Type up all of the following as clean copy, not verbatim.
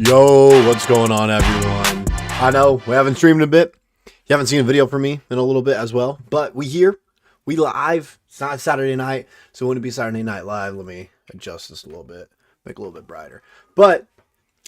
Yo, what's going on, everyone? I know we haven't streamed a bit. You haven't seen a video from me in a little bit as well, but we here, we live. It's not Saturday night, so it wouldn't be Saturday Night Live. Let me adjust this a little bit, make it a little bit brighter. But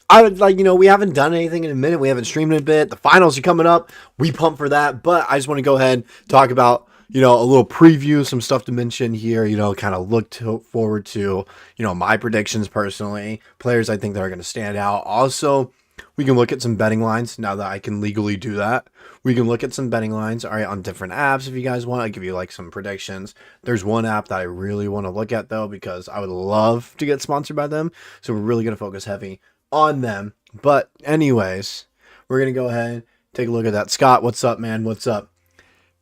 I would we haven't done anything in a minute. We haven't streamed in a bit. The finals are coming up. We pumped for that, but I just want to go ahead and talk about, a little preview, some stuff to mention here, kind of forward to, my predictions personally, players I think that are going to stand out. Also, we can look at some betting lines now that I can legally do that. We can look at some betting lines, all right, on different apps if you guys want. I'll give you some predictions. There's one app that I really want to look at though, because I would love to get sponsored by them. So we're really going to focus heavy on them. But anyways, we're going to go ahead and take a look at that. Scott, what's up, man? What's up?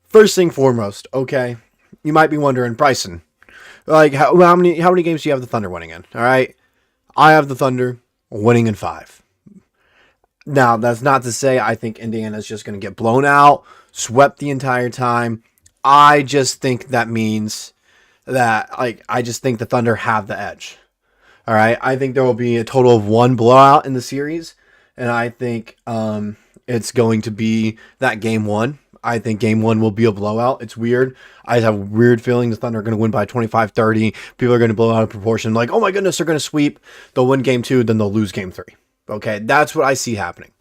First thing foremost, okay, you might be wondering, Bryson, how many games do you have the Thunder winning in? All right, I have the Thunder winning in 5. Now, that's not to say I think Indiana's just going to get blown out, swept the entire time. I just think that means that, I just think the Thunder have the edge. All right, I think there will be a total of 1 blowout in the series, and I think it's going to be that game 1. I think game 1 will be a blowout. It's weird. I have a weird feeling the Thunder are going to win by 25-30. People are going to blow out of proportion. Oh my goodness, they're going to sweep. They'll win game 2, then they'll lose game 3. Okay, that's what I see happening.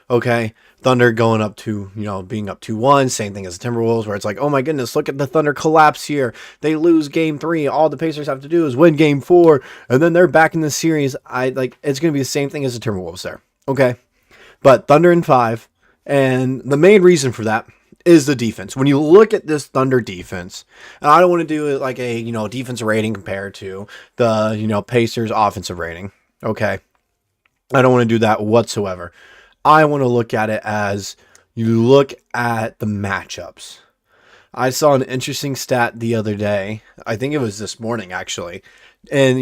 Okay, Thunder going up to, being up 2-1. Same thing as the Timberwolves, where it's oh my goodness, look at the Thunder collapse here. They lose game 3. All the Pacers have to do is win game 4, and then they're back in the series. It's going to be the same thing as the Timberwolves there. Okay, but Thunder in 5, and the main reason for that is the defense. When you look at this Thunder defense, and I don't want to do it a defensive rating compared to the Pacers offensive rating. Okay, I don't want to do that whatsoever. I want to look at it as you look at the matchups. I saw an interesting stat the other day. I think it was this morning actually, and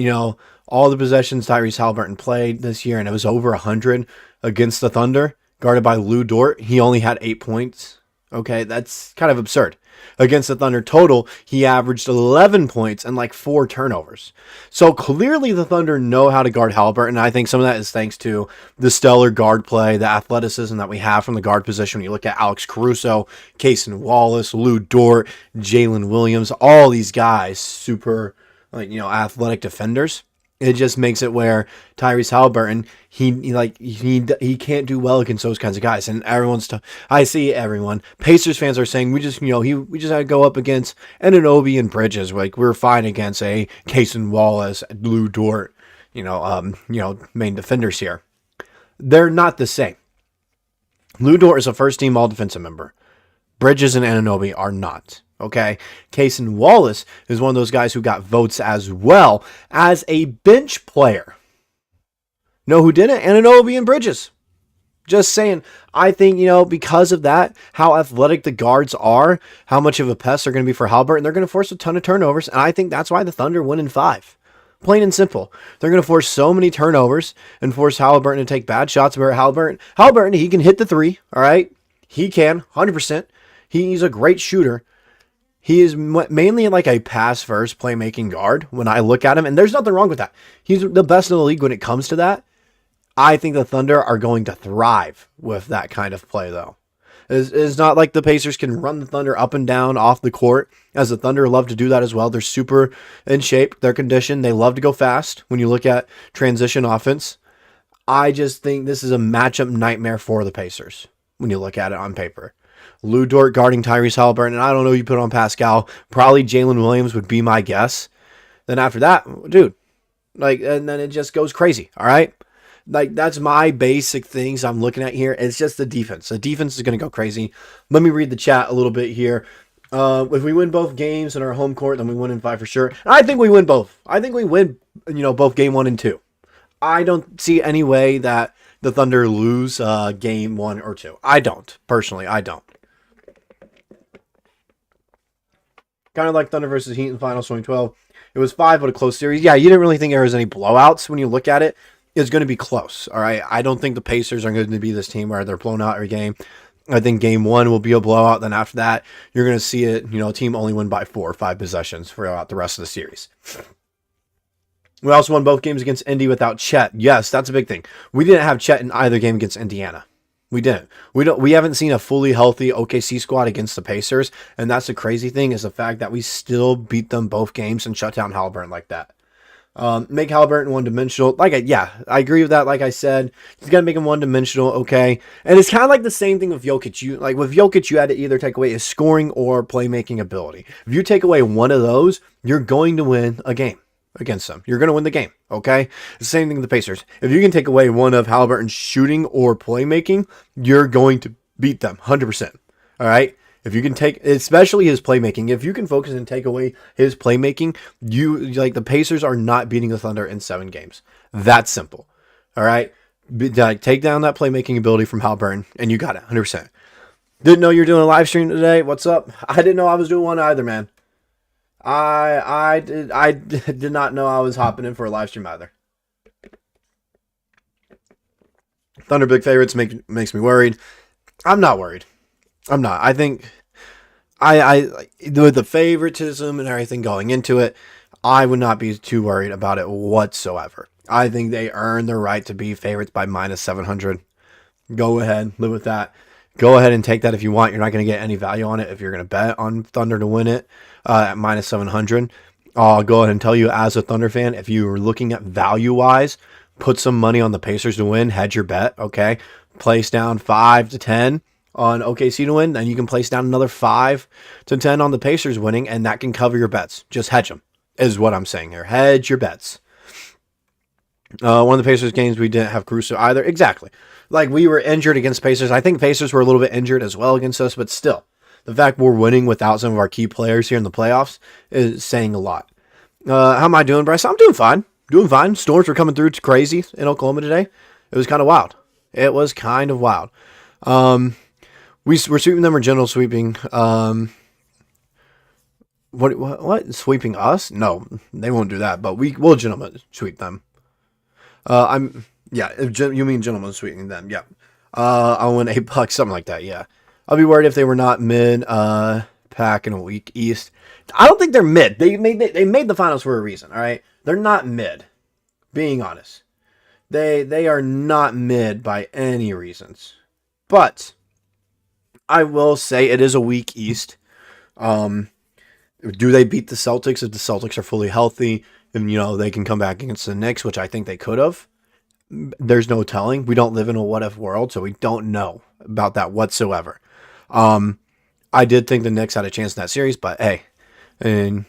all the possessions Tyrese Halliburton played this year, and it was over 100 against the Thunder, guarded by Dort. He only had 8 points. Okay, that's kind of absurd. Against the Thunder total, he averaged 11 points and 4 turnovers. So clearly the Thunder know how to guard Halliburton. I think some of that is thanks to the stellar guard play, the athleticism that we have from the guard position. When you look at Alex Caruso, Cason Wallace, Dort, Jalen Williams, all these guys, super athletic defenders. It just makes it where Tyrese Halliburton, he can't do well against those kinds of guys. And I see everyone. Pacers fans are saying we just had to go up against Anunoby and Bridges. We're fine against a Cason Wallace, Dort, main defenders here. They're not the same. Dort is a first team all defensive member. Bridges and Anunoby are not. Okay, Cason Wallace is one of those guys who got votes as well as a bench player. Know who didn't? Anunoby and Bridges. Just saying, I think, because of that, how athletic the guards are, how much of a pest they're going to be for Halliburton, they're going to force a ton of turnovers, and I think that's why the Thunder win in 5. Plain and simple. They're going to force so many turnovers and force Halliburton to take bad shots. Where Halliburton, he can hit the 3, all right? He can, 100%. He's a great shooter. He is mainly a pass-first playmaking guard when I look at him, and there's nothing wrong with that. He's the best in the league when it comes to that. I think the Thunder are going to thrive with that kind of play, though. It's not like the Pacers can run the Thunder up and down off the court, as the Thunder love to do that as well. They're super in shape. They're conditioned. They love to go fast when you look at transition offense. I just think this is a matchup nightmare for the Pacers when you look at it on paper. Dort guarding Tyrese Halliburton, and I don't know who you put on Pascal. Probably Jalen Williams would be my guess. Then after that, dude, and then it just goes crazy, all right? That's my basic things I'm looking at here. It's just the defense. The defense is going to go crazy. Let me read the chat a little bit here. If we win both games in our home court, then we win in 5 for sure. And I think we win both. I think we win, both game 1 and 2. I don't see any way that the Thunder lose game 1 or 2. I don't. Personally, I don't. Kind of like Thunder versus Heat in the Finals 2012. It was 5, but a close series. Yeah, you didn't really think there was any blowouts when you look at it. It's going to be close, all right? I don't think the Pacers are going to be this team where they're blown out every game. I think game 1 will be a blowout. Then after that, you're going to see it, team only win by 4 or 5 possessions throughout the rest of the series. We also won both games against Indy without Chet. Yes, that's a big thing. We didn't have Chet in either game against Indiana. We didn't. We haven't seen a fully healthy OKC squad against the Pacers, and that's the crazy thing is the fact that we still beat them both games and shut down Halliburton like that. Make Halliburton one-dimensional. I agree with that. Like I said, he's got to make him one-dimensional, okay? And it's kind of like the same thing with Jokic. With Jokic, you had to either take away his scoring or playmaking ability. If you take away one of those, you're going to win a game against them. You're going to win the game, okay? The same thing with the Pacers. If you can take away one of Halliburton's shooting or playmaking, you're going to beat them 100%, all right? If you can take, especially his playmaking, if you can focus and take away his playmaking, the Pacers are not beating the Thunder in 7 games. That's simple. All right? Take down that playmaking ability from Halliburton, and you got it, 100%. Didn't know you were doing a live stream today. What's up? I didn't know I was doing one either, man. I did not know I was hopping in for a live stream either. Thunder big favorites makes me worried. I'm not worried. I'm not. I think with the favoritism and everything going into it, I would not be too worried about it whatsoever. I think they earn the right to be favorites by minus 700. Go ahead, live with that. Go ahead and take that if you want. You're not going to get any value on it if you're going to bet on Thunder to win it at minus 700. I'll go ahead and tell you as a Thunder fan, if you were looking at value-wise, put some money on the Pacers to win, hedge your bet, okay? Place down 5 to 10 on OKC to win, then you can place down another 5 to 10 on the Pacers winning, and that can cover your bets. Just hedge them, is what I'm saying here. Hedge your bets. One of the Pacers games, we didn't have Caruso either. Exactly. We were injured against Pacers. I think Pacers were a little bit injured as well against us, but still, the fact we're winning without some of our key players here in the playoffs is saying a lot. How am I doing, Bryce? I'm doing fine. Doing fine. Storms were coming through. It's crazy in Oklahoma today. It was kind of wild. We're sweeping them or general sweeping. What? Sweeping us? No, they won't do that, but we'll gentlemen sweep them. You mean gentlemen sweeping them, yeah. I'll win $8, something like that, yeah. I'll be worried if they were not mid, pack in a weak East. I don't think they're mid. They made the finals for a reason, all right? They're not mid, being honest. They are not mid by any reasons. But I will say it is a weak East. Do they beat the Celtics if the Celtics are fully healthy and, they can come back against the Knicks, which I think they could have? There's no telling. We don't live in a what-if world, so we don't know about that whatsoever. I did think the Knicks had a chance in that series, but hey, and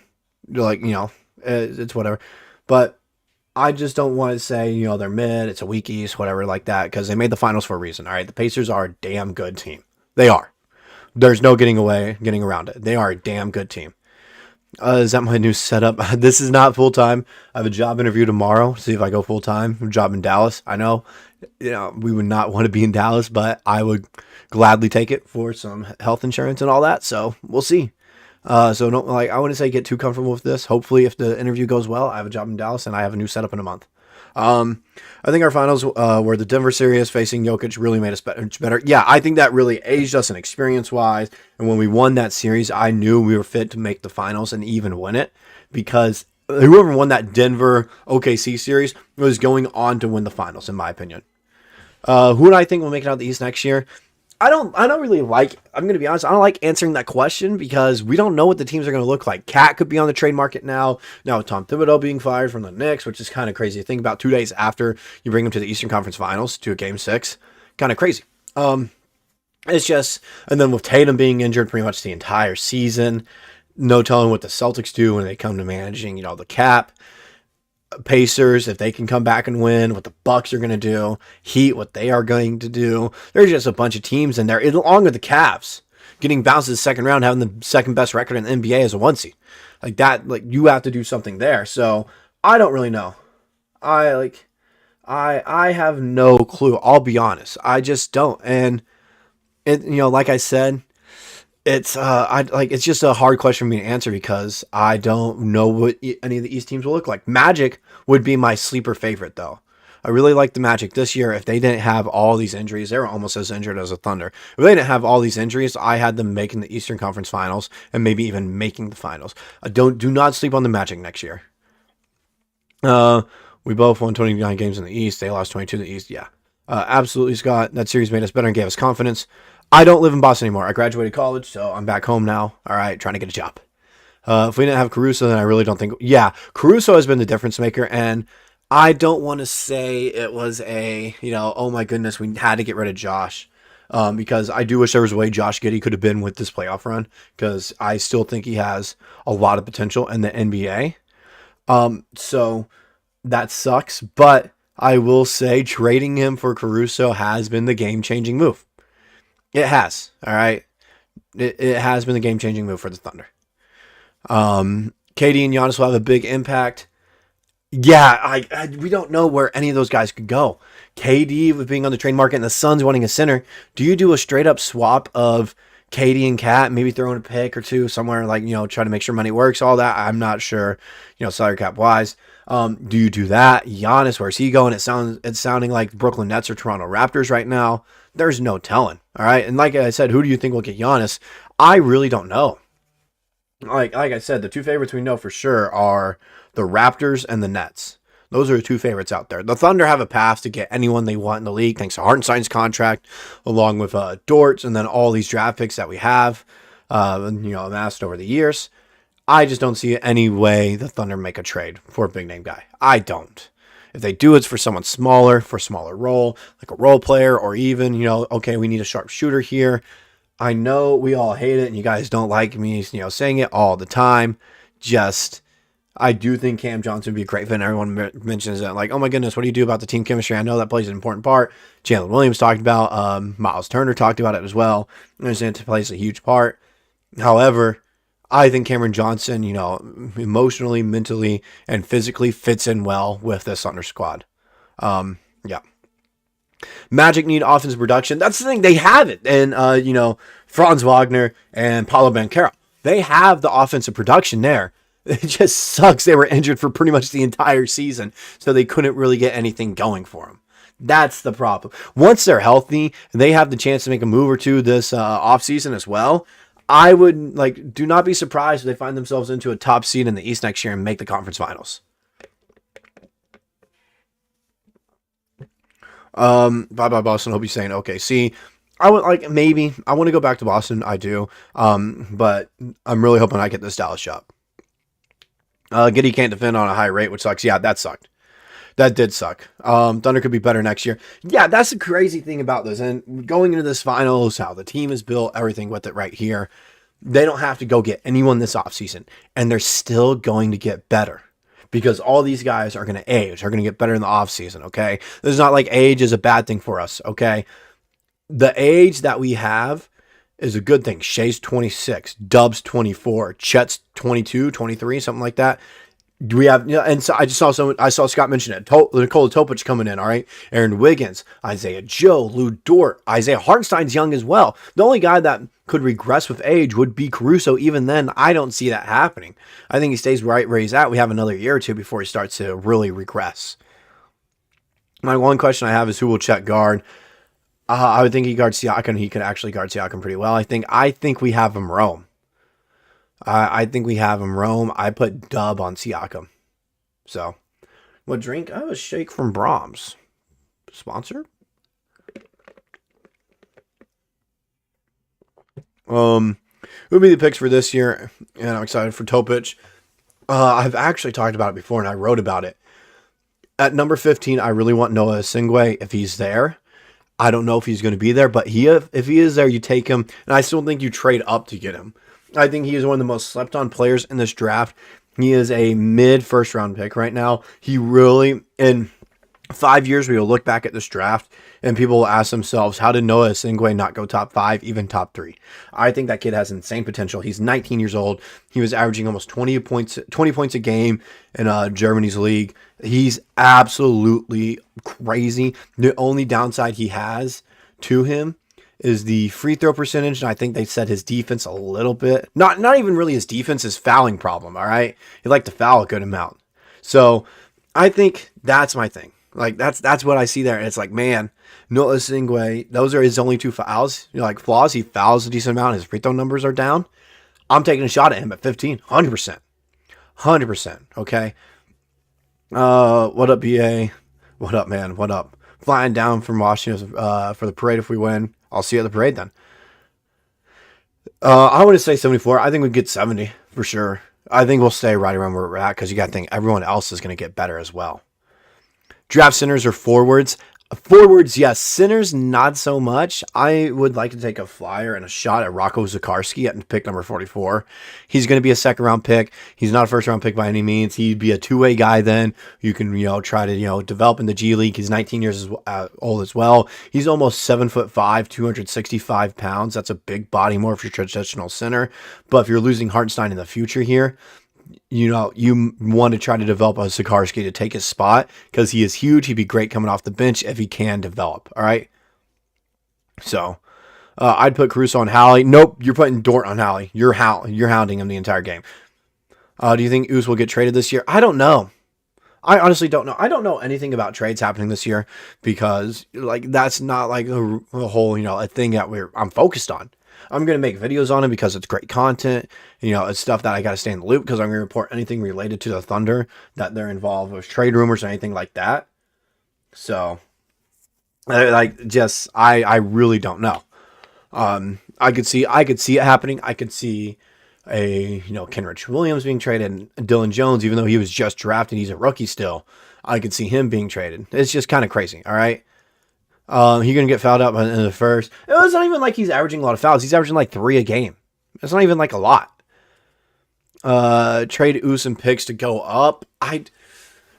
it's whatever. But I just don't want to say, they're mid, it's a weak East, whatever like that, because they made the finals for a reason, all right? The Pacers are a damn good team. They are. There's no getting around it. They are a damn good team. Is that my new setup? This is not full-time. I have a job interview tomorrow. See if I go full-time. A job in Dallas. I know, we would not want to be in Dallas, but I would gladly take it for some health insurance and all that. So we'll see. So don't I wouldn't say get too comfortable with this. Hopefully, if the interview goes well, I have a job in Dallas and I have a new setup in a month. I think our finals where the Denver series facing Jokic really made us better. Yeah, I think that really aged us in experience-wise. And when we won that series, I knew we were fit to make the finals and even win it because whoever won that Denver OKC series was going on to win the finals, in my opinion. Who do I think will make it out of the East next year? I don't really like, I'm going to be honest, I don't like answering that question because we don't know what the teams are going to look like. Cat could be on the trade market now. Now with Tom Thibodeau being fired from the Knicks, which is kind of crazy to think about 2 days after you bring him to the Eastern Conference Finals to a Game 6. Kind of crazy. It's just, and then with Tatum being injured pretty much the entire season, no telling what the Celtics do when they come to managing, the cap. Pacers, if they can come back and win, what the Bucks are going to do, Heat, what they are going to do. There's just a bunch of teams in there, along with the Cavs, getting bounced in the second round, having the second best record in the NBA as a 1 seed. Like that, you have to do something there. So I don't really know. I have no clue. I'll be honest. I just don't. And it, like I said, it's it's just a hard question for me to answer because I don't know what any of the East teams will look like. Magic would be my sleeper favorite though. I really like the Magic this year. If they didn't have all these injuries, they were almost as injured as the Thunder. If they didn't have all these injuries, I had them making the Eastern Conference Finals and maybe even making the finals. Do not sleep on the Magic next year. Uh, we both won 29 games in the East. They lost 22 in the East. Yeah. Absolutely, Scott. That series made us better and gave us confidence. I don't live in Boston anymore. I graduated college, so I'm back home now. All right, trying to get a job. If we didn't have Caruso, then I really don't think. Yeah, Caruso has been the difference maker, and I don't want to say it was oh my goodness, we had to get rid of Josh. Because I do wish there was a way Josh Giddey could have been with this playoff run, because I still think he has a lot of potential in the NBA. So that sucks, but I will say trading him for Caruso has been the game-changing move. It has, all right? It has been the game-changing move for the Thunder. KD and Giannis will have a big impact. Yeah, we don't know where any of those guys could go. KD with being on the trade market and the Suns wanting a center. Do you do a straight up swap of KD and Cat, maybe throw in a pick or two somewhere, try to make sure money works, all that? I'm not sure, salary cap wise. Do you do that? Giannis, where's he going? It's sounding like Brooklyn Nets or Toronto Raptors right now. There's no telling. All right. And like I said, who do you think will get Giannis? I really don't know. Like I said, the two favorites we know for sure are the Raptors and the Nets. Those are the two favorites out there. The Thunder have a path to get anyone they want in the league, thanks to Hartenstein's contract, along with Dort, and then all these draft picks that we have, amassed over the years. I just don't see any way the Thunder make a trade for a big name guy. I don't. If they do, it's for someone smaller, for a smaller role, like a role player, or even, okay, we need a sharp shooter here. I know we all hate it, and you guys don't like me, saying it all the time. I do think Cam Johnson would be a great fit. And everyone mentions that, like, oh my goodness, what do you do about the team chemistry? I know that plays an important part. Jalen Williams talked about, Miles Turner talked about it as well. I understand it plays a huge part. However, I think Cameron Johnson, emotionally, mentally, and physically fits in well with this Thunder squad. Yeah. Magic need offensive production. That's the thing. They have it. And, Franz Wagner and Paulo Banchero, they have the offensive production there. It just sucks they were injured for pretty much the entire season, so they couldn't really get anything going for them. That's the problem. Once they're healthy, they have the chance to make a move or two this offseason as well. I would, do not be surprised if they find themselves into a top seed in the East next year and make the conference finals. Bye Boston. Hope you're saying okay. See, I would I want to go back to Boston. I do. But I'm really hoping I get this Dallas job. Giddey can't defend on a high rate, which sucks. Yeah, that sucked. That did suck. Thunder could be better next year. Yeah, that's the crazy thing about this. And going into this finals, how the team is built, everything with it right here, they don't have to go get anyone this offseason. And they're still going to get better. Because all these guys are going to age, are going to get better in the offseason, okay? This is not like age is a bad thing for us, okay? The age that we have is a good thing. Shai's 26, Dub's 24, Chet's 22, 23, something like that. Do we have, and so I saw Scott mention it. Nikola Topic coming in, all right? Aaron Wiggins, Isaiah Joe, Lou Dort, Isaiah Hartenstein's young as well. The only guy that could regress with age would be Caruso. Even then, I don't see that happening. I think he stays right where he's at. We have another year or two before he starts to really regress. My one question I have is who will Chet guard? I would think he guards Siakam. He could actually guard Siakam pretty well. I think we have him roam. I think we have him roam. I put Dub on Siakam. So, what drink? Oh, a shake from Brahms. Sponsor? Who would be the picks for this year? And I'm excited for Topic. I've actually talked about it before, and I wrote about it. At number 15, I really want Noah Osingwe if he's there. I don't know if he's going to be there, but if he is there, you take him. And I still think you trade up to get him. I think he is one of the most slept on players in this draft. He is a mid first round pick right now. He really, in 5 years, we will look back at this draft and people will ask themselves, how did Noah Osingwe not go top 5, even top 3? I think that kid has insane potential. He's 19 years old. He was averaging almost 20 points a game in Germany's league. He's absolutely crazy. The only downside he has to him is the free throw percentage, and I think they said his defense a little bit. Not even really his defense, his fouling problem, all right? He liked to foul a good amount. So I think that's my thing. That's what I see there. And it's like, man, Noah Osingwe, those are his only 2 fouls. Flaws, he fouls a decent amount. His free throw numbers are down. I'm taking a shot at him at 15, 100%. 100%, okay? What up, BA? What up, man? What up? Flying down from Washington for the parade if we win. I'll see you at the parade then. I would say 74. I think we'd get 70 for sure. I think we'll stay right around where we're at because you got to think everyone else is going to get better as well. Draft centers or forwards. Forwards, yes. Centers, not so much. I would like to take a flyer and a shot at Rocco Zikarsky at pick number 44. He's going to be a second-round pick. He's not a first-round pick by any means. He'd be a two-way guy then. You can, try to, develop in the G League. He's 19 years old as well. He's almost 7'5", 265 pounds. That's a big body, more for your traditional center. But if you're losing Hartenstein in the future here, you want to try to develop a Zikarsky to take his spot because he is huge. He'd be great coming off the bench if he can develop. All right. So I'd put Caruso on Hallie. Nope. You're putting Dort on Hallie. You're hounding him the entire game. Do you think Oos will get traded this year? I don't know. I honestly don't know. I don't know anything about trades happening this year because that's not like a whole, a thing that I'm focused on. I'm going to make videos on it because it's great content. It's stuff that I got to stay in the loop because I'm going to report anything related to the Thunder that they're involved with trade rumors or anything like that. So, I really don't know. I could see it happening. I could see Kenrich Williams being traded and Dylan Jones, even though he was just drafted, he's a rookie still. I could see him being traded. It's just kind of crazy. All right. He's going to get fouled up in the first. It's not even like he's averaging a lot of fouls. He's averaging like 3 a game. It's not even like a lot. Trade Oos and picks to go up.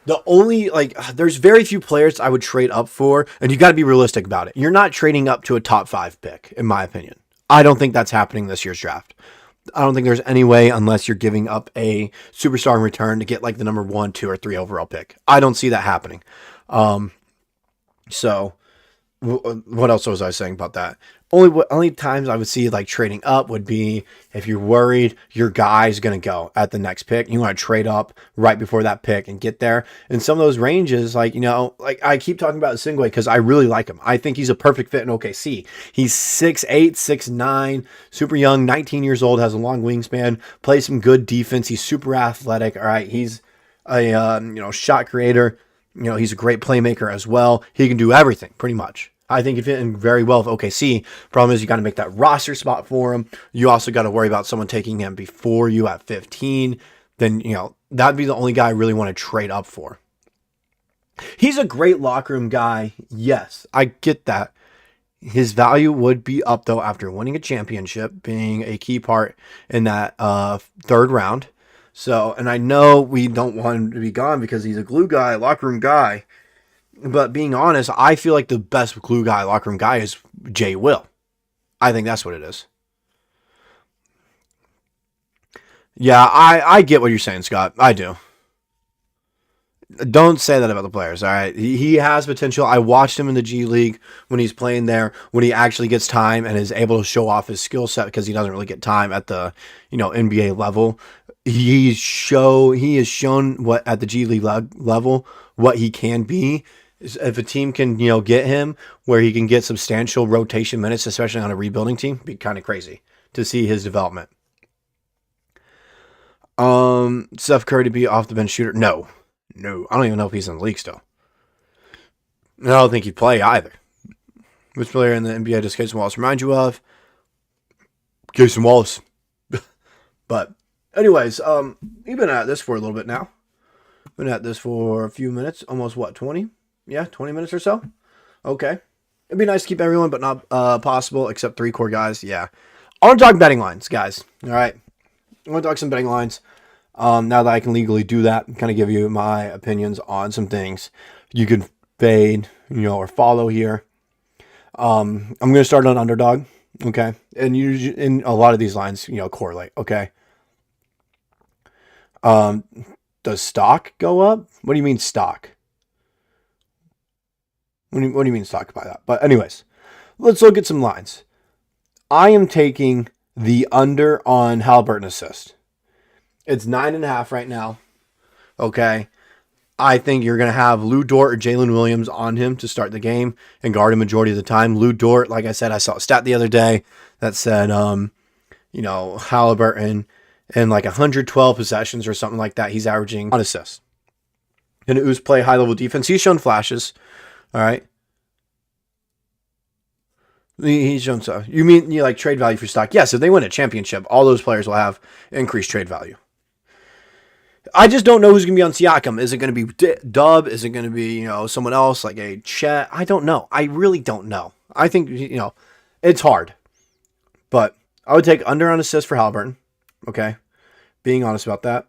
There's very few players I would trade up for, and you got to be realistic about it. You're not trading up to a top 5 pick, in my opinion. I don't think that's happening this year's draft. I don't think there's any way unless you're giving up a superstar in return to get like the number 1, 2, or 3 overall pick. I don't see that happening. So what else was I saying about that? Only times I would see like trading up would be if you're worried your guy's going to go at the next pick. You want to trade up right before that pick and get there. And some of those ranges, like I keep talking about Singway because I really like him. I think he's a perfect fit in OKC. He's 6'8", 6'9", super young, 19 years old, has a long wingspan, plays some good defense. He's super athletic. All right. He's a, shot creator. He's a great playmaker as well. He can do everything pretty much. I think he fit in very well with OKC. Problem is you got to make that roster spot for him. You also got to worry about someone taking him before you at 15. Then, that'd be the only guy I really want to trade up for. He's a great locker room guy. Yes, I get that. His value would be up, though, after winning a championship, being a key part in that third round. So, and I know we don't want him to be gone because he's a glue guy, locker room guy. But being honest, I feel like the best glue guy, locker room guy is Jay Will. I think that's what it is. Yeah, I get what you're saying, Scott. I do. Don't say that about the players, all right? He has potential. I watched him in the G League when he's playing there, when he actually gets time and is able to show off his skill set because he doesn't really get time at the, NBA level. He has shown what at the G League level what he can be. If a team can, get him where he can get substantial rotation minutes, especially on a rebuilding team, it'd be kind of crazy to see his development. Steph Curry to be off the bench shooter? No. I don't even know if he's in the league still. I don't think he'd play either. Which player in the NBA does Cason Wallace remind you of? Cason Wallace. But anyways, you've been at this for a little bit now. Been at this for a few minutes, almost 20? Yeah, 20 minutes or so. Okay. It'd be nice to keep everyone, but not possible, except 3 core guys. Yeah. I want to talk betting lines, guys. All right. I want to talk some betting lines. Now that I can legally do that, kind of give you my opinions on some things you could fade, or follow here. I'm going to start on underdog. Okay. And in a lot of these lines, correlate. Okay. Does stock go up? What do you mean stock? What do you mean stock by that? But anyways, let's look at some lines. I am taking the under on Halliburton assist. It's 9.5 right now. Okay. I think you're going to have Lou Dort or Jalen Williams on him to start the game and guard him majority of the time. Lou Dort, like I said, I saw a stat the other day that said, Halliburton in like 112 possessions or something like that, he's averaging on assists. Can Uz play high-level defense? He's shown flashes. All right. He's shown stuff. You mean you like trade value for stock? Yes, if they win a championship, all those players will have increased trade value. I just don't know who's going to be on Siakam. Is it going to be Dub? Is it going to be, someone else like a Chet? I don't know. I really don't know. I think, it's hard. But I would take under on assists for Halliburton. Okay. Being honest about that.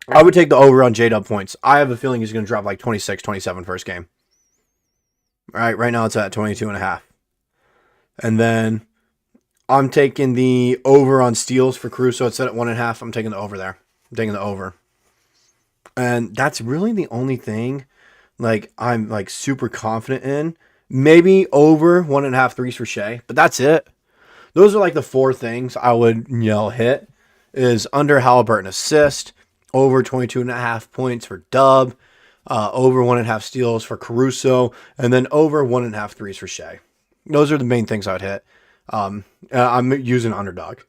I would take the over on J-Dub points. I have a feeling he's going to drop like 26, 27 first game. All right. Right now it's at 22.5. And then I'm taking the over on steals for Caruso. It's set at 1.5. I'm taking the over there. I'm taking the over. And that's really the only thing I'm super confident in. Maybe over 1.5 threes for Shai, but that's it. Those are the four things I would, hit is under Halliburton assist, over 22.5 points for Dub, over 1.5 steals for Caruso, and then over 1.5 threes for Shai. Those are the main things I would hit. I'm using underdog.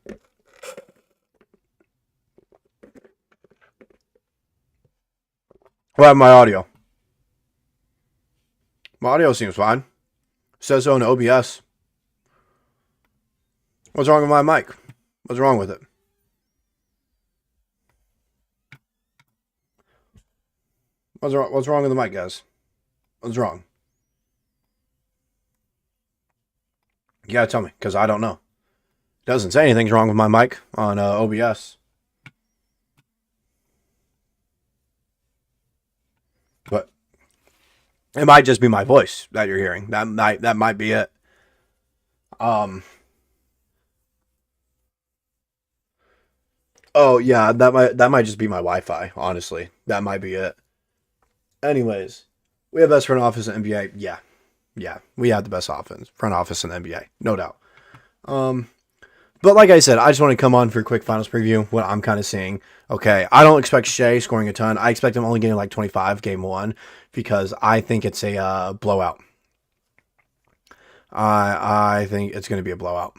What happened to my audio? My audio seems fine. Says so in OBS. What's wrong with my mic? What's wrong with it? What's wrong with the mic, guys? What's wrong? You gotta tell me, because I don't know. It doesn't say anything's wrong with my mic on OBS. But it might just be my voice that you're hearing. That might be it. Oh yeah, that might just be my Wi-Fi, honestly. That might be it. Anyways, we have best front office in NBA. Yeah, we have the best front office in the NBA, no doubt. But like I said, I just want to come on for a quick finals preview, what I'm kind of seeing. Okay, I don't expect Shai scoring a ton. I expect him only getting 25 game one because I think it's a blowout. I think it's going to be a blowout.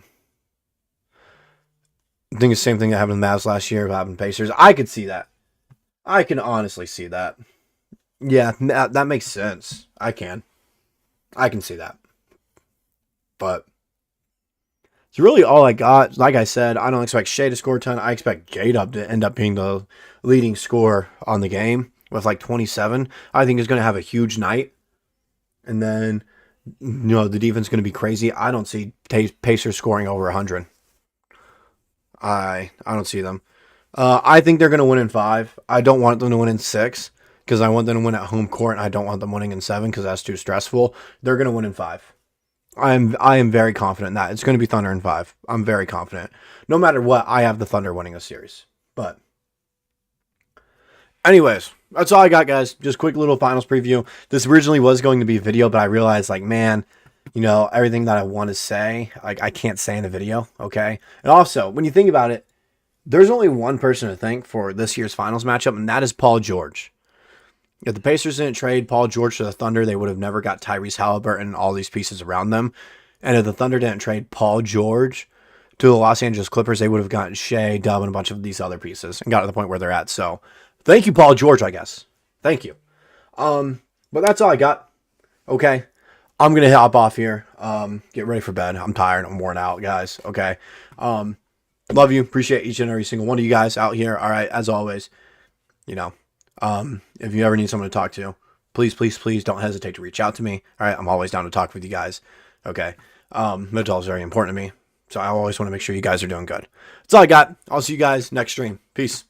I think it's the same thing that happened to Mavs last year, happened to Pacers. I could see that. I can honestly see that. Yeah, that makes sense. I can see that. But it's really all I got. Like I said, I don't expect Shai to score a ton. I expect J-Dub to end up being the leading scorer on the game with 27. I think he's going to have a huge night. And then, the defense is going to be crazy. I don't see Pacers scoring over 100. I don't see them. I think they're going to win in 5. I don't want them to win in 6 because I want them to win at home court, and I don't want them winning in 7 because that's too stressful. They're going to win in 5. I am very confident in that. It's going to be Thunder in 5. I'm very confident. No matter what, I have the Thunder winning a series. But anyways, that's all I got, guys. Just quick little finals preview. This originally was going to be a video, but I realized, man, everything that I want to say, I can't say in a video, okay? And also, when you think about it, there's only one person to thank for this year's finals matchup, and that is Paul George. If the Pacers didn't trade Paul George to the Thunder, they would have never got Tyrese Halliburton and all these pieces around them. And if the Thunder didn't trade Paul George to the Los Angeles Clippers, they would have gotten Shai, Dub, and a bunch of these other pieces and got to the point where they're at. So, thank you, Paul George, I guess. Thank you. But that's all I got. Okay. I'm going to hop off here. Get ready for bed. I'm tired. I'm worn out, guys. Okay. Love you. Appreciate each and every single one of you guys out here. All right. As always, if you ever need someone to talk to, please don't hesitate to reach out to me. All right. I'm always down to talk with you guys. Okay. Mental health is very important to me. So I always want to make sure you guys are doing good. That's all I got. I'll see you guys next stream. Peace.